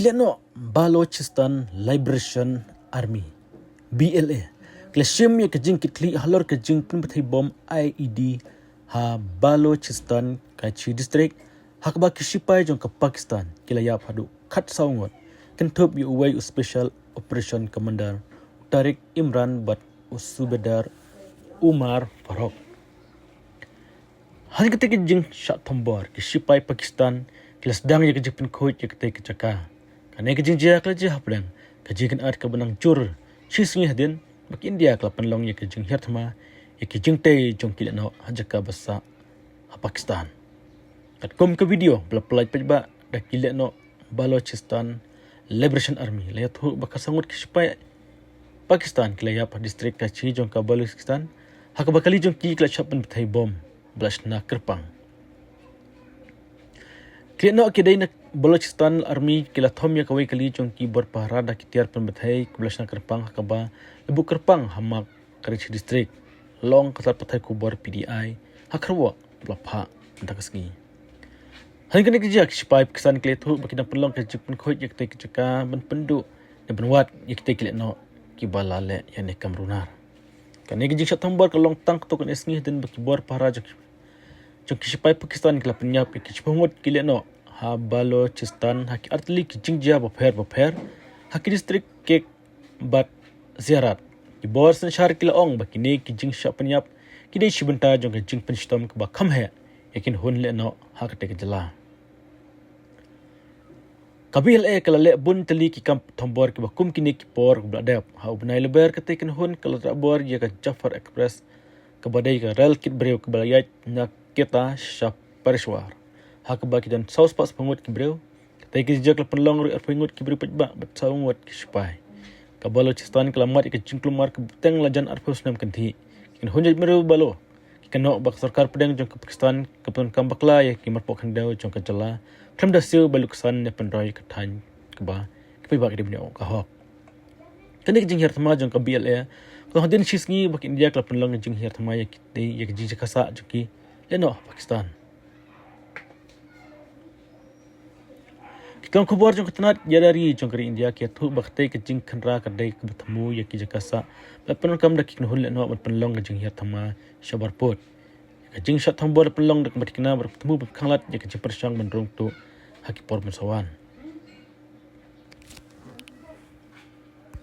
Kileno Balochistan Liberation Army BLA Kleshim ya kajing kitli halor kajing penbatai bom IED ha Balochistan kachi district hakba kishipai jong ke Pakistan kilaya padu khat saungot kentup yu uwai special operation commander Tariq Imran bat Subedar Umar Farok han ketika jing syak tombor kishipai Pakistan kilas dang ya kajing penkhoj ya ketika caka Kanai kajing jia kelaja hapdang kajing kan at kabenang jur shisngih din bak India kala penlong ya kajing hirtma ya kajing tei jong kilano hajaka basa ha Pakistan kat kom ke video pelai pejba da kilano Balochistan Liberation Army layat hu bakasangut kispai Pakistan kilaya pa distrik kachi jong ka Balochistan hak bakali jong ki kala chapan bethai bom blashna kerpang Kilano kidai nak Balochistan Army kila thom ya kawai kali jong ki berpahara da kitiar penbethai kublasna kerpang hakaba lebu kerpang hamak Karachi district long katat pathai kubor PDI hakarwa lapha antakasgi han kene kijak sipai Pakistan kletu bakina pelong kajik penkhoj yak te kijaka ban pendu dan benwat yak te kileno ki balale ya ne kamrunar kane kijik sat thombor kalong tang to kan esngi den bakibor para jok sipai Pakistan kila penyap kichpungut kileno ha Balochistan haki artli ki jingjia bapher haki district kek bat ziarat ki bor san shar kila ong bakine ki jingsha penyap kidai shibenta jong jing penstom ka bakham hai yakin hun le no hak te jala kabil kala le bun tali ki kamp thombor ki bakum kini ki por bladap ha ubnai leber kate kin hun kala rabor ya ka Jafar Express ka badai ka rel kit breu ka balayat na kita shap parishwar hak baki dan saus pas pengut kibreu tai ki jak penlong ru pengut kibreu pejba bat saungot ki spai ka Balochistan kelamat ke jingklumar ke teng lajan arpus nam kanthi kin hunjat meru balo ki kano bak sarkar pedang jong ke Pakistan ke pun kambakla ya ki marpok handau jong ke jala kram da siu Balochistan ne pendroi ke than ke ba ki ba ki dibni ka hok kene ki jing her thama jong ka BLA ko hadin shisngi bak India kala penlong jing her thama ya ki te ya ki jing kasa juki leno Pakistan Kang kubor jong ketanat yadari jong kari India ki thu bakte ke jing khanra kadai ke bertemu ya ki jakasa lapan kam dak kin hul no penlong ke jing hiat thama shabarpot ke jing shat thambor penlong dak matkina bertemu khanglat ya ke persang mendrong tu haki por mensawan